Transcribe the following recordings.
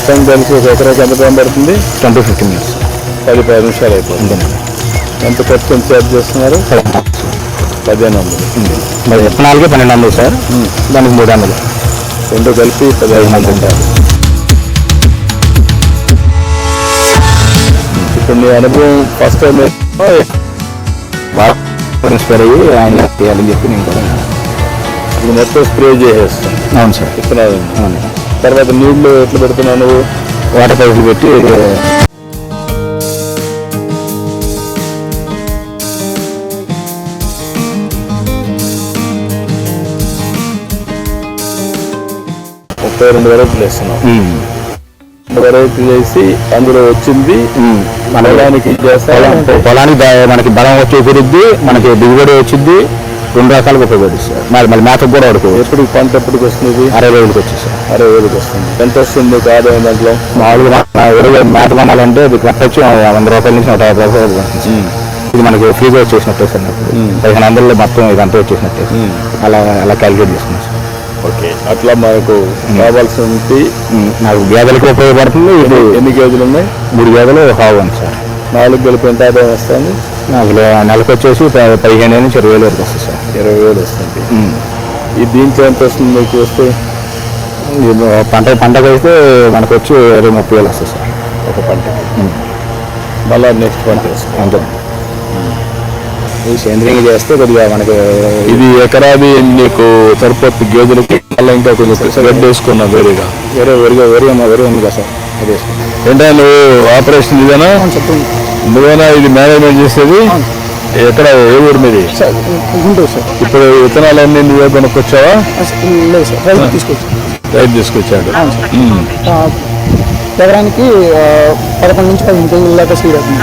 మొత్తం కలిసి ఒక ఎకరాకి ఎంత టైం పడుతుంది? 10-15 minutes. 10-15 నిమిషాలు అయిపోతుంది. ఎంత ఖర్చు ఎంత ఛార్జ్ చేస్తున్నారు? 1500. మరి విత్తనాలకి 1200 సార్, దానికి 300. రెండు కలిపి 1500 ఉంటారు. ఇప్పుడు నీ అనుభవం ఫస్ట్ టైం ఇన్స్పైర్ అయ్యి ఆయన చేయాలని చెప్పి నేను కూడా ఇప్పుడు మొత్తం స్ప్రే చేసేస్తాను. అవును సార్. విత్తనాలు అవును. తర్వాత నీళ్లు ఎట్లా పెడుతున్నావు నువ్వు? వాటర్ పైపులు పెట్టి ముప్పై 2 వెరైటీలు వేస్తున్నావు. వెరైటీ చేసి అందులో వచ్చింది మన పొలానికి పొలానికి మనకి బలం వచ్చి పెరిగింది, మనకి దిగుబడి వచ్చింది, 2 రకాలుగా ఉపయోగపడుతుంది సార్. మళ్ళీ మేతకు కూడా వాడుకోవచ్చు. ఎప్పటికి పంట ఎప్పటికి వస్తుంది? 60,000కి వచ్చేది సార్. 60,000కి వస్తుంది. ఎంత వస్తుంది ఆదాయం దాంట్లో? మామూలుగా మేత కొనాలంటే ఇది కరెక్ట్ వచ్చి 100 రూపాయల నుంచి 150 రూపాయలు. ఇది మనకి ఫ్రీగా వచ్చేసినట్టే సార్. 1500లో మొత్తం ఇదంతా వచ్చేసినట్టే. అలా క్యాలిక్యులేట్ చేసుకున్నాం సార్. ఓకే, అట్లా మనకు కావాల్సి ఉంటే నాకు గేదెలకు ఉపయోగపడుతుంది. ఇది ఎన్ని గేదెలు ఉన్నాయి? 3 గేదెలు హావు సార్. 4 గెలిపి ఎంత ఆదాయం వస్తుంది? నాకు నెలకు వచ్చేసి 15,000 నుంచి 20,000 వరకు వస్తుంది సార్. 20,000 వస్తుంది. ఈ దీంట్లో ఎంత వస్తుంది మీకు వస్తే? పంటకు అయితే మనకు వచ్చి 20-30,000 వస్తుంది సార్ ఒక పంటకి. మళ్ళీ నెక్స్ట్ పంట వస్తుంది. అంతే. ఈ సేంద్రీయంగా చేస్తే కొద్దిగా మనకి ఇది ఎకరాది నీకు సరిపోతుంది గేదెలకి. మళ్ళీ ఇంకా కొంచెం రెడ్ వేసుకున్నావు వేరేగా. వేరే ఉంది కదా సార్, అది వేసుకున్నాం. ఏంటంటే నువ్వు ఆపరేషన్ ఇదేనా? నువ్వేనా ఇది మేనేజ్మెంట్ చేసేది? ఎక్కడ, ఏ ఊరు మీది? గుంటూరు సార్. ఇప్పుడు విత్తనాలన్నీ నువ్వే కొనుక్కొచ్చావా? లేదు సార్, రైతు తీసుకొచ్చాడు. ఎకరానికి 11 నుంచి 15 కేజీల దాకా సీడ్ అవుతుంది.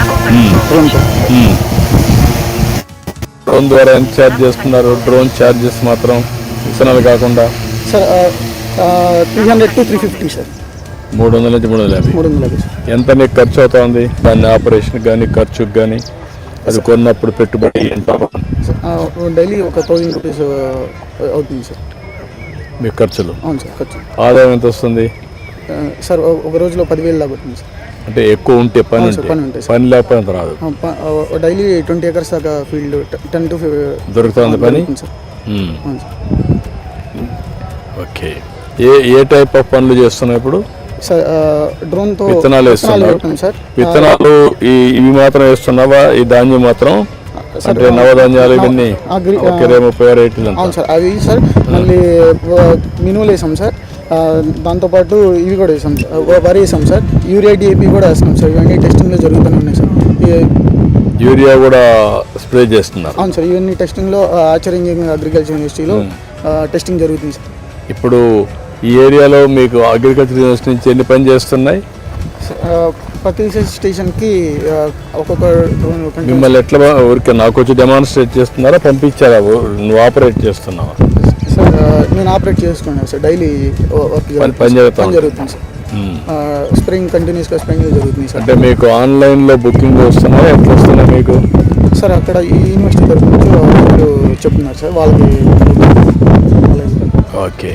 డ్రోన్ ద్వారా ఎంత ఛార్జ్ చేస్తున్నారు? డ్రోన్ ఛార్జెస్ మాత్రం విత్తనాలు కాకుండా సార్ 300 to 350 సార్. 300 నుంచి 350. ఎంత నీకు ఖర్చు అవుతుంది దాన్ని ఆపరేషన్ కానీ ఖర్చుకు కానీ? అది కొన్నప్పుడు పెట్టుబడి ఎంత? డైలీ ఒక 1000 రూపీస్ అవుతుంది సార్ మీ ఖర్చులు. అవును సార్, ఖర్చు. ఆదాయం ఎంత వస్తుంది సార్? ఒక రోజులో 10,000 దాకా అవుతుంది సార్. అంటే ఎక్కువ ఉంటే పని పని లేకపోతే రాదు. డైలీ 20 acres దాకా ఫీల్డ్ 10 to 15 దొరుకుతుంది పని sir. Okay, A type of పనులు చేస్తున్నావు ఇప్పుడు? డ్రోన్తో విత్తనాలు వేస్తున్నావు సార్. విత్తనాలు ఇవి మాత్రం వేస్తున్నావా? ఈ ధాన్యం మాత్రం అంటే నవధాన్యాలు ఇవన్నీ 30 వెరైటీలు? అవును సార్, అవి సార్. మళ్ళీ మినువులు వేసాం సార్. దాంతోపాటు ఇవి కూడా వేసాం సార్, వరి వేసాం సార్. యూరియా డిఏపి కూడా వేస్తాం సార్. ఇవన్నీ టెస్టింగ్లో జరుగుతూనే ఉన్నాయి సార్. యూరియా కూడా స్ప్రే చేస్తున్నారు? అవును సార్, ఇవన్నీ టెస్టింగ్లో ఆచార్య ఇంజనీరింగ్ అగ్రికల్చర్ యూనివర్సిటీలో టెస్టింగ్ జరుగుతుంది సార్. ఇప్పుడు ఈ ఏరియాలో మీకు అగ్రికల్చర్ యూనివర్సిటీ నుంచి ఎన్ని పని చేస్తున్నాయి? ప్రతి స్టేషన్కి ఒక్కొక్క డ్రోన్. మిమ్మల్ని ఎట్లా ఊరికే నాకు వచ్చి డెమాన్స్ట్రేట్ చేస్తున్నారా, పంపించారా, నువ్వు ఆపరేట్ చేస్తున్నావా? సార్ నేను ఆపరేట్ చేసుకున్నాను సార్. డైలీ పని జరుగుతుంది సార్. స్ప్రింగ్ కంటిన్యూస్గా స్ప్రింగ్ జరుగుతుంది సార్. అంటే మీకు ఆన్లైన్లో బుకింగ్ వస్తున్నాయా, ఎట్లా వస్తున్నాయి మీకు? సార్ అక్కడ ఈ యూనివర్సిటీ తరఫు నుంచి వాళ్ళు చెప్తున్నారు సార్, వాళ్ళకి. ఓకే,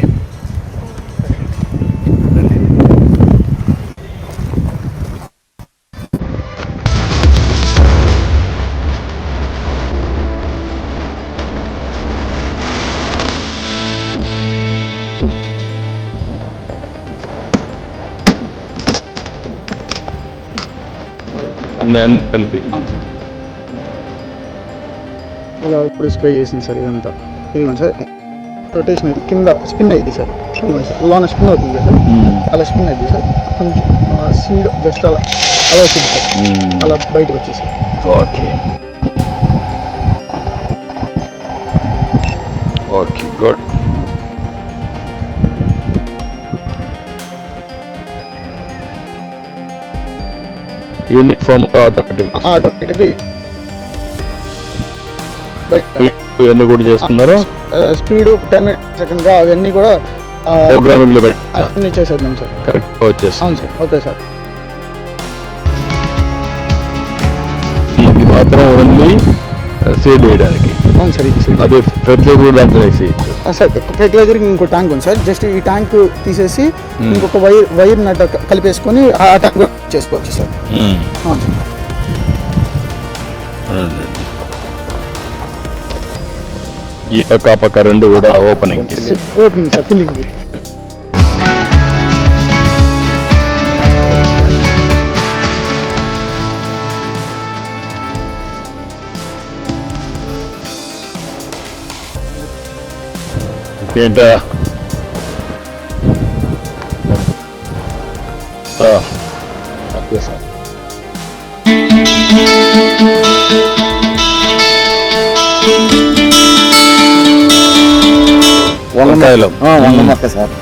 కలిపి ఇలా ఇప్పుడు స్ప్రే చేసింది సార్. ఇదంతా ఇదిగోండి సార్, రొటేషన్ అయితే కింద స్పిన్ అయింది సార్. లోన స్పిన్ అవుతుంది సార్, అలా స్పిన్ అయింది సార్. కొంచెం సీడ్ జస్ట్ అలా వచ్చింది సార్, అలా బయటకు వచ్చేసి. Okay okay, good. Uniform automatically ఇవన్నీ కూడా చేస్తున్నారు. స్పీడ్ 10 సెకండ్గా అవన్నీ కూడా ప్రోగ్రామింగ్లో పెట్టి అన్నీ చేసేద్దాం సార్. కరెక్ట్గా వచ్చేసి. అవును సార్, ఓకే సార్. ఇది మాత్రం ఓన్లీ సీడ్ వేయడానికి. అవును సార్ ఇది సార్. అది ఫెర్టిలైజర్ దాంట్లో వేసి సార్ ఫెర్టిలైజర్ ఇంకో ట్యాంక్ ఉంది సార్. జస్ట్ ఈ ట్యాంక్ తీసేసి ఇంకొక వైర్ నట్ కలిపేసుకొని ఆ ట్యాంక్ చేసుకోవచ్చు సార్. అవును సార్. ఈ పక్క రెండు కూడా ఓపెనింగ్. Opening sir, filling. ఏంటా ఓకే సార్. వంకాయలు వంగ మొక్క సార్.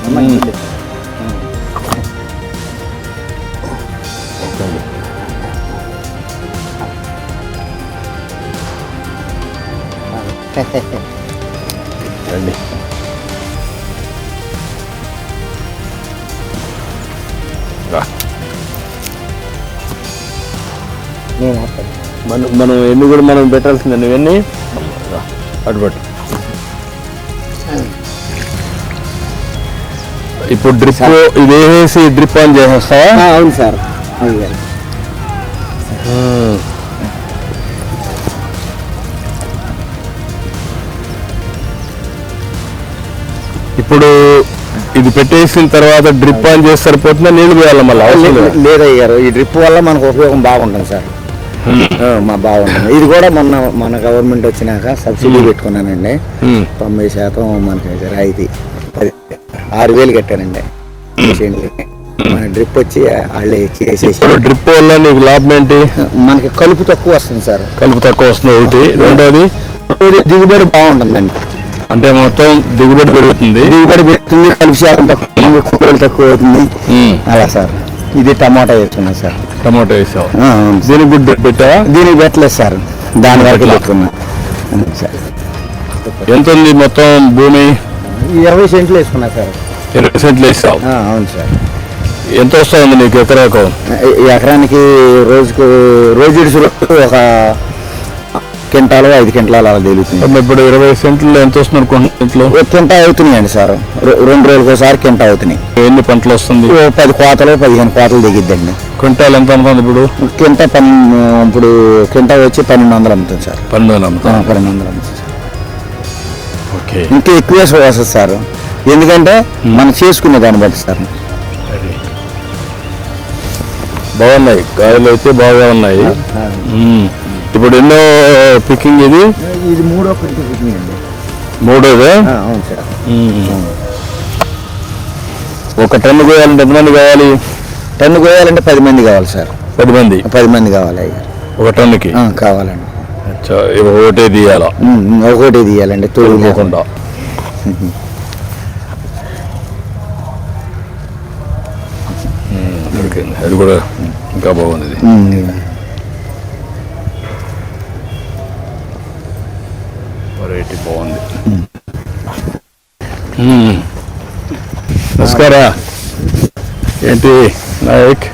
రండి. మనం ఎన్ని కూడా మనం పెట్టాల్సిందే. నువ్వెన్ని అటుపట్టు. ఇప్పుడు డ్రిప్ ఇది వేసేసి డ్రిప్ ఆన్ చేసేస్తావా? అవును సార్. ఇప్పుడు ఇది పెట్టేసిన తర్వాత డ్రిప్ ఆన్ చేసి సరిపోతుందా, నీళ్ళు పోయాలి మళ్ళీ? అవసరం లేదయ్యారు. ఈ డ్రిప్ వల్ల మనకు ఉపయోగం బాగుంటుంది సార్. బాగుంటుంది. ఇది కూడా మన గవర్నమెంట్ వచ్చినాక సబ్సిడీ పెట్టుకున్నానండి. 90% మనకి రాయితీ. 6,000 కట్టానండి మన డ్రిప్ వచ్చి వాళ్ళే వేసేసి. డ్రిప్ వల్ల నీకు లాభం ఏంటి? మనకి కలుపు తక్కువ వస్తుంది సార్. కలుపు తక్కువ వస్తుంది ఒకటి. రెండోది దిగుబడి బాగుంటుందండి. అంటే మొత్తం దిగుబడి పెరుగుతుంది. కలుపు శాతం తక్కువ, కూరలు తక్కువ అవుతుంది. అలా సార్. ఇది టమాటా వేసుకున్నా సార్. టమాటా వేసావు. దీనికి గుడ్ పెట్టావా? దీనికి పెట్టలేదు సార్. దాని వరకు పెట్టుకున్నా సార్. ఎంత ఉంది మొత్తం భూమి? 20 సెంట్లు వేసుకున్నా సార్. 20 సెంట్లు వేసావు. అవును సార్. ఎంత వస్తుంది నీకు ఎకరాకు? ఎకరానికి రోజు ఒక క్వింటాలు 5 క్వింటాలు అలా తెలుగుతుంది. ఇప్పుడు 20 సెంట్లు ఎంత వస్తుంది అనుకుంటున్నా? క్వింటా అవుతున్నాయండి సార్. 2 రోజులకు ఒకసారి క్వింటా అవుతున్నాయి. ఎన్ని పంటలు వస్తుంది? 10 కోతలు 15 కోతలు దిగిద్దండి. క్వింటాల్ ఎంత అమ్ముతుంది ఇప్పుడు? ఇప్పుడు క్వింటా వచ్చి 1200 అమ్ముతుంది సార్. 1200 అమ్ముతుంది. 1200 అమ్ముతుంది సార్. ఓకే. ఇంకా ఎక్కువే వస్తుంది సార్. ఎందుకంటే మనం చేసుకునే దాన్ని బట్టి సార్. బాగున్నాయి కాయలు అయితే బాగా ఉన్నాయి. ఇప్పుడు ఎన్నో పికింగ్ ఇది? ఇది మూడో పికింగ్ అండి. మూడోదే? అవును సార్. ఒక టన్ను కోయాలంటే ఎంతమంది కావాలి? టన్ను కోయాలంటే 10 మంది కావాలి సార్. 10 మంది? 10 మంది కావాలి అయ్యా. ఒక టన్నుకి కావాలండి. ఒకటే తీయాలా? ఒకటే తీయాలండి, తోలుకోకుండా. అది కూడా ఇంకా బాగుంది. వెరైటీ బాగుంది. నమస్కారం. ఏంటి నాయక్?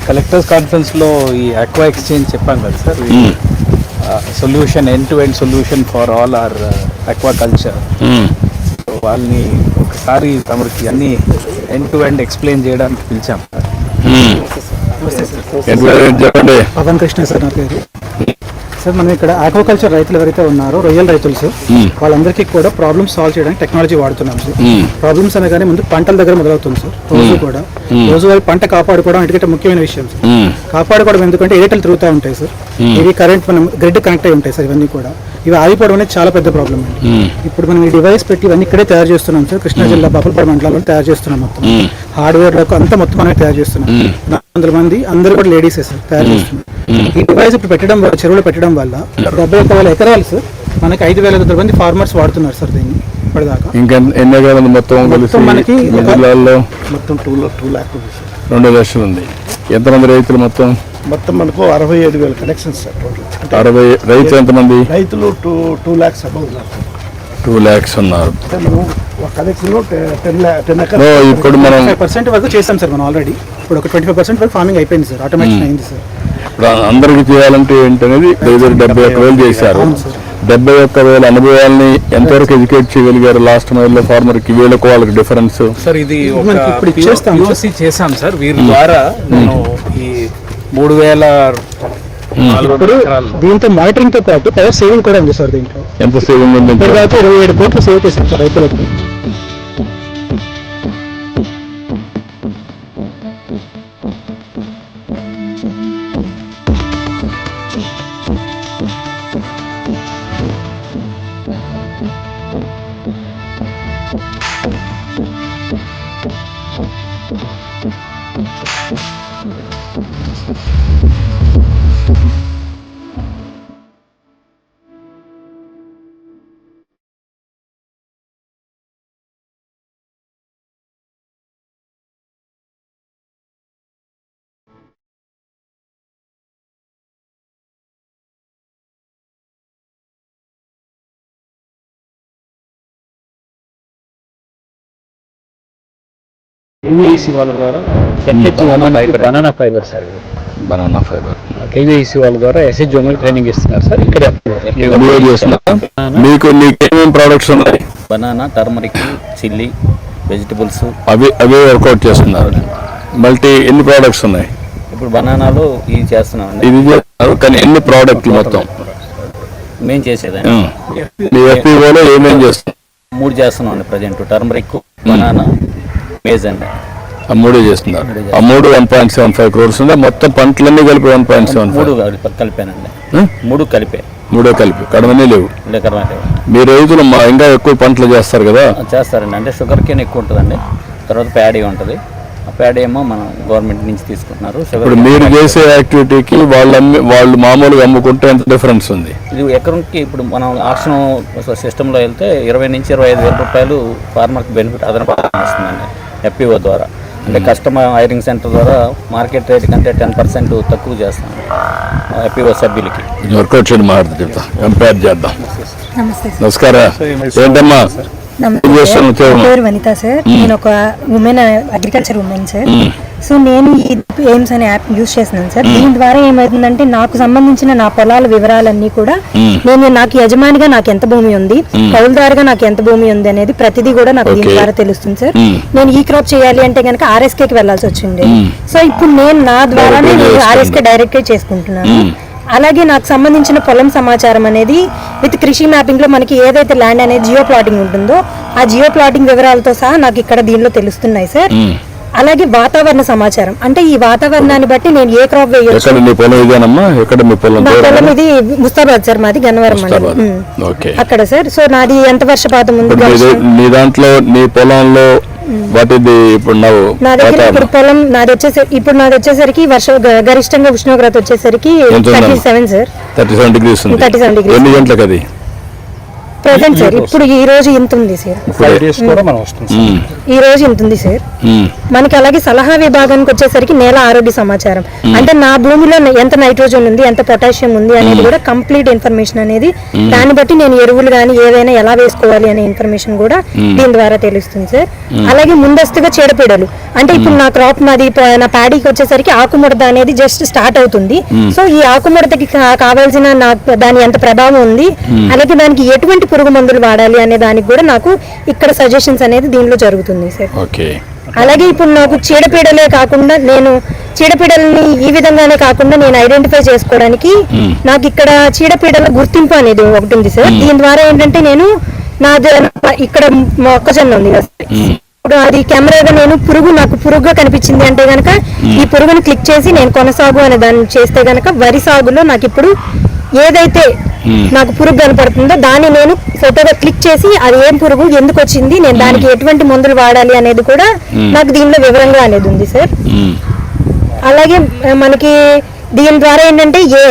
కలెక్టర్స్ కాన్ఫరెన్స్ లో ఈ ఆక్వా ఎక్స్చేంజ్ చెప్పాం కదా sir. Solution, end to end solution for all our aquaculture. వాళ్ళని ఒకసారి తమరికి అన్ని ఎండ్ టు ఎండ్ ఎక్స్ప్లెయిన్ చేయడానికి పిలిచాం. చెప్పండి. పవన్ కృష్ణ సార్ నా పేరు. సార్ మనం ఇక్కడ ఆక్వాకల్చర్ రైతులు ఎవరైతే ఉన్నారో, రొయ్యల రైతులు సార్, వాళ్ళందరికీ కూడా ప్రాబ్లమ్స్ సాల్వ్ చేయడానికి టెక్నాలజీ వాడుతున్నాం సార్. ప్రాబ్లమ్స్ అనగానే ముందు పంటల దగ్గర మొదలవుతుంది సార్. రోజువారీ పంట కాపాడుకోవడం ఎందుకంటే ముఖ్యమైన విషయం సార్. కాపాడుకోవడం ఎందుకంటే ఏటలు తిరుగుతూ ఉంటాయి సార్. ఇవి కరెంట్ మనం గ్రిడ్ కనెక్ట్ అయి ఉంటాయి సార్. ఇవన్నీ కూడా ఇవి ఆగిపోవడం అనేది చాలా పెద్ద ప్రాబ్లం అండి. ఇప్పుడు మనం ఈ డివైస్ పెట్టి ఇవన్నీ ఇక్కడే తయారు చేస్తున్నాం సార్. కృష్ణా జిల్లా బాపులపాడు మండలంలో తయారు చేస్తున్నాం. మొత్తం హార్డ్వేర్ లో అంతా మొత్తం మనమే తయారు చేస్తున్నాం. 400 మంది, అందరూ కూడా లేడీసే సార్ తయారు చేస్తున్నాం. ఈ డివైస్ ఇప్పుడు పెట్టడం వల్ల, చెరువులో పెట్టడం వల్ల 71,000 ఎకరాలు సార్ మనకి 5,000 మంది ఫార్మర్స్ వాడుతున్నారు సార్ దీన్ని ఇప్పటిదాకా. ఇంకా ఎన్ని ఎకరాలు మొత్తం మనకి? మొత్తం 2 లక్షలు ఉంది. ఎంతమంది రైతులు మొత్తం? మొత్తం మనకు 67,000 కనెక్షన్స్ సార్. 60 రైతులు ఎంతమంది? రైతులు 2 lakhs అబౌవ్ ఉన్నారు. 2 lakhs ఉన్నారు. ఇప్పుడు మనం 5% వరకు చేసాం సార్ మనం ఆల్రెడీ. ఇప్పుడు ఒక 25% వరకు ఫార్మింగ్ అయిపోయింది సార్. ఆటోమేటిక్ అయింది సార్. ఇప్పుడు అందరికీ చేయాలంటే ఏంటనేది 71,000 చేశారు. 71,000 అనుభవాల్ని ఎంతవరకు ఎడ్యుకేట్ చేయగలిగారు లాస్ట్ మైల్లో ఫార్మర్కి వీళ్ళకు వాళ్ళకి డిఫరెన్స్? సార్ ఇది ఇప్పుడు చేసాం సార్ వీరి ద్వారా నేను ఈ 3,400 దీంతో మానిటరింగ్ తో పాటు పవర్ సేవింగ్ కూడా ఉంది సార్. దీంట్లో ఎంత సేవింగ్ ఉంది? 27 కోట్లు సేవ్ చేశాం సార్ రైతులకు. కేవీఐసి వాళ్ళ ద్వారా banana fibre sir. Banana fibre KVIC వాళ్ళ ద్వారా ఎస్ఎస్ జోనల్ ట్రైనింగ్ ఇస్తున్నారు సార్. ఇక్కడ మీకు ఏమేమి ప్రోడక్ట్స్ ఉన్నాయి? బనానా, టర్మరిక్, చిల్లీ, వెజిటబుల్స్ అవే వర్కౌట్ చేస్తున్నారు. మల్టీ ఎన్ని ప్రోడక్ట్స్ ఉన్నాయి? ఇప్పుడు బనానాలో ఇది చేస్తున్నామండి. ఇది చేస్తున్నారు కానీ ఎన్ని ప్రోడక్ట్లు మొత్తం మేము చేసేదండి మీ FPOలో ఏమేమి చేస్తున్నారు? 3 చేస్తున్నామండి ప్రజెంట్. టర్మరిక్, బనానా, మేజ్ అండి. ఆ 3 చేస్తున్నారు. ఆ 3 1.75 crores ఉందా? మొత్తం పంటలన్నీ కలిపి 1.75? 3 కలిపానండి. 3 కలిపే. 3 కలిపి కడమనే లేవు. మీ రైతులు ఇంకా ఎక్కువ పంటలు చేస్తారు కదా? చేస్తారండి. అంటే షుగర్ కేన్ ఎక్కువ ఉంటుందండి. తర్వాత ప్యాడీ ఉంటుంది. ఆ ప్యాడీ ఏమో మనం గవర్నమెంట్ నుంచి తీసుకుంటున్నారు. ఇప్పుడు మీరు చేసే యాక్టివిటీకి వాళ్ళు మామూలుగా అమ్ముకుంటే ఎంత డిఫరెన్స్ ఉంది? ఇది ఎకరంకి ఇప్పుడు మనం ఆక్షన్ సిస్టంలో వెళ్తే 20 నుంచి 25,000 రూపాయలు ఫార్మర్కి బెనిఫిట్ అదనపు వస్తుందండి FPO ద్వారా. అంటే కస్టమర్ హైరింగ్ సెంటర్ ద్వారా మార్కెట్ రేట్ కంటే 10% తక్కువ చేస్తాం FPO సభ్యులకి. వర్కౌట్ చేయడం మాట్లాడుతూ చెప్తా. కంపేర్ చేద్దాం. నమస్కారం. ఏంటమ్మా పేరు వనిత సార్. నేను ఒక women agriculture women sir. So నేను ఈ ఎయిమ్స్ అనే యాప్ యూజ్ చేస్తున్నాను సార్. దీని ద్వారా ఏమవుతుందంటే నాకు సంబంధించిన నా పొలాల వివరాలన్నీ కూడా నాకు యజమానిగా నాకు ఎంత భూమి ఉంది, కౌలుదారుగా నాకు ఎంత భూమి ఉంది అనేది ప్రతిదీ కూడా నాకు దీని ద్వారా తెలుస్తుంది సార్. నేను ఈ క్రాప్ చేయాలి అంటే కనుక RSKకి వెళ్లాల్సి వచ్చింది. సో ఇప్పుడు నేను నా ద్వారానే RSK డైరెక్ట్ చేసుకుంటున్నాను. అలాగే నాకు సంబంధించిన పొలం సమాచారం అనేది విత్ కృషి మ్యాపింగ్ లో మనకి ఏదైతే ల్యాండ్ అనేది జియో ప్లాటింగ్ ఉంటుందో ఆ జియో ప్లాటింగ్ వివరాలతో సహా నాకు ఇక్కడ దీనిలో తెలుస్తున్నాయి సార్. అలాగే వాతావరణ సమాచారం, అంటే ఈ వాతావరణాన్ని బట్టి నేను ఏ క్రాప్ వేయొచ్చు. నా పొలం ఇది ముస్తాబాద్ సార్, మాది గన్నవరం మండలం అక్కడ సార్. సో నాది ఎంత వర్షపాతం ఉంది మీ దాంట్లో నీ పొలంలో? నా దగ్గర ఇప్పుడు పొలం నాది వచ్చేసరికి గరిష్టంగా ఉష్ణోగ్రత వచ్చేసరికి 37 సార్. 37 degrees. ఎన్ని గంటలకు అది ప్రెసెంట్ సార్? ఇప్పుడు ఈ రోజు ఇంత ఉంది సార్. ఈ రోజు ఇంత ఉంది సార్. మనకి అలాగే సలహా విభాగానికి వచ్చేసరికి నేల ఆరోగ్య సమాచారం, అంటే నా భూమిలో ఎంత నైట్రోజన్ ఉంది, ఎంత పొటాషియం ఉంది అనేది కూడా కంప్లీట్ ఇన్ఫర్మేషన్ అనేది, దాన్ని బట్టి నేను ఎరువులు కానీ ఏదైనా ఎలా వేసుకోవాలి అనే ఇన్ఫర్మేషన్ కూడా దీని ద్వారా తెలుస్తుంది సార్. అలాగే ముందస్తుగా చీడపీడలు, అంటే ఇప్పుడు నా క్రాప్ నా ప్యాడీకి వచ్చేసరికి ఆకుముడత అనేది జస్ట్ స్టార్ట్ అవుతుంది. సో ఈ ఆకుముడతకి కావాల్సిన దాని ఎంత ప్రభావం ఉంది, అలాగే దానికి ఎటువంటి పురుగు మందులు వాడాలి అనే దానికి కూడా నాకు ఇక్కడ సజెషన్స్ అనేది దీనిలో జరుగుతుంది సార్. అలాగే ఇప్పుడు నాకు చీడపీడలే కాకుండా నేను చీడపీడలని ఈ విధంగానే కాకుండా నేను ఐడెంటిఫై చేసుకోవడానికి నాకు ఇక్కడ చీడపీడల గుర్తింపు అనేది ఒకటి ఉంది సార్. దీని ద్వారా ఏంటంటే నేను ఇక్కడ మొక్కజొన్న ఉంది కదా, అది కెమెరాగా నేను నాకు పురుగుగా కనిపించింది అంటే గనక ఈ పురుగుని క్లిక్ చేసి నేను కొనసాగు అనే దాన్ని చేస్తే గనక వరి సాగులో నాకు ఇప్పుడు ఏదైతే నాకు పురుగు కనపడుతుందో దాన్ని నేను ఫోటోగా క్లిక్ చేసి అది ఏం పురుగు, ఎందుకు వచ్చింది, నేను దానికి ఎటువంటి మందులు వాడాలి అనేది కూడా నాకు దీనిలో వివరంగా అనేది ఉంది సార్. అలాగే మనకి దీని ద్వారా ఏంటంటే ఏ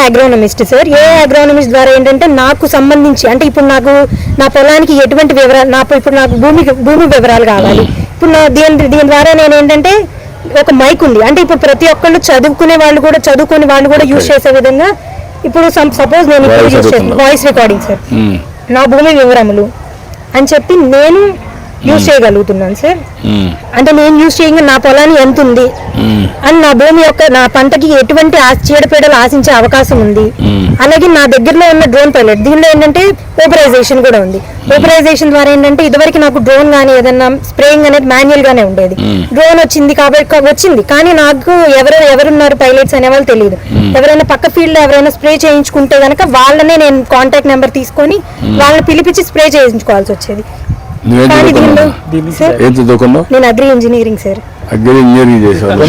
అగ్రోనమిస్ట్ సార్, అగ్రోనమిస్ట్ ద్వారా ఏంటంటే నాకు సంబంధించి, అంటే ఇప్పుడు నాకు నా పొలానికి ఎటువంటి వివరాలు, ఇప్పుడు నాకు భూమి వివరాలు కావాలి. ఇప్పుడు దీని ద్వారా నేను ఏంటంటే ఒక మైక్ ఉంది, అంటే ఇప్పుడు ప్రతి ఒక్కళ్ళు చదువుకుని వాళ్ళు కూడా యూజ్ చేసే విధంగా ఇప్పుడు సపోజ్ నేను ఇప్పుడు యూజ్ చేస్తాను వాయిస్ రికార్డింగ్ సార్, నా భూమి వివరములు అని చెప్పి నేను యూజ్ చేయగలుగుతున్నాను సార్. అంటే నేను యూజ్ చేయగా నా పొలాన్ని ఎంత ఉంది అని, నా భూమి యొక్క నా పంటకి ఎటువంటి చీడపీడలు ఆశించే అవకాశం ఉంది. అలాగే నా దగ్గరలో ఉన్న డ్రోన్ పైలట్, దీనిలో ఏంటంటే ఓపరైజేషన్ కూడా ఉంది. ఓపరైజేషన్ ద్వారా ఏంటంటే ఇదివరకు నాకు డ్రోన్ కానీ ఏదన్నా స్ప్రేయింగ్ అనేది మాన్యువల్ గానే ఉండేది. డ్రోన్ వచ్చింది కాబట్టి వచ్చింది, కానీ నాకు ఎవరున్నారు పైలట్స్ అనే వాళ్ళు తెలియదు. ఎవరైనా పక్క ఫీల్డ్ లో ఎవరైనా స్ప్రే చేయించుకుంటే గనక వాళ్ళనే నేను కాంటాక్ట్ నెంబర్ తీసుకొని వాళ్ళని పిలిపించి స్ప్రే చేయించుకోవాల్సి వచ్చేది. కానీ దీనిలో నేను agri engineering sir. Agri engineering చేసాను.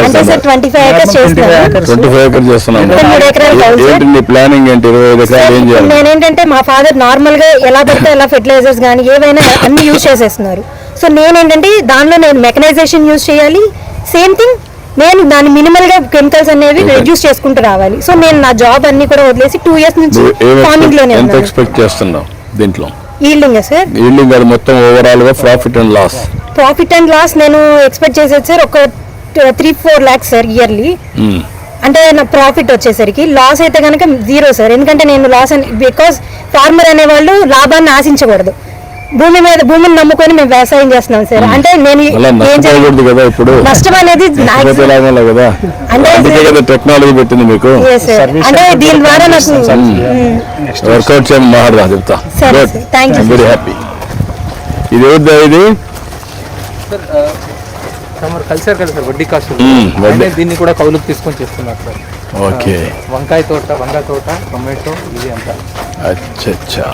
అంటే సార్ 25 acres చేస్తున్నాను. 25 acres చేస్తున్నాను. 3 ఎకరాలు కావాలి సార్. ఏంటి నీ ప్లానింగ్ ఏంటి? 25 ఎకరాలు ఏం చేయాలి? నేనేంటంటే మా ఫాదర్ నార్మల్ గా ఎలా పడితే ఎలా ఫెర్టిలైజర్స్ కానీ ఏవైనా అన్ని యూజ్ చేసేస్తున్నారు. సో నేనేంటంటే దానిలో నేను మెకనైజేషన్ యూజ్ చేయాలి. సేమ్ థింగ్ నేను దాని మినిమల్ గా కెమికల్స్ అనేవి రెడ్యూస్ చేసుకుంటూ రావాలి. సో నేను నా జాబ్ అన్ని కూడా వదిలేసి 2 years నుంచి ఫార్మింగ్ లోనే ఎంత ఉన్నాను. ఎక్స్పెక్ట్ చేస్తున్నావు దీంట్లో? ఈల్డింగ్ సార్, ఈల్డింగ్ అది మొత్తం ఓవరాల్ గా ప్రాఫిట్ అండ్ లాస్ నేను ఎక్స్పెక్ట్ చేసేది సార్ ఒక 3-4 lakhs సార్ ఇయర్లీ. అంటే నా ప్రాఫిట్ వచ్చేసరికి లాస్ అయితే కనుక 0 సార్. ఎందుకంటే నేను లాస్ బికాస్ ఫార్మర్ అనేవాళ్ళు లాభాన్ని ఆశించకూడదు. భూమిని నమ్ముకొని మేము వ్యవసాయం చేస్తున్నాం సార్. అంటే నేను నష్టం అనేది అంటే టెక్నాలజీ పెట్టింది మీకు. అంటే దీని ద్వారా నాకు వర్కౌట్ చేయడం మాట్లాడదా చెప్తా. Very happy. ఇది ఎవరిదా? ఇది కలిసారు కదా సార్, వడ్డీ కాస్ట్. దీన్ని కూడా కౌలుకు తీసుకొని చేస్తున్నారు సార్. ఓకే. వంకాయ తోట, టొమాటో, ఇది అంతా. అచ్చా.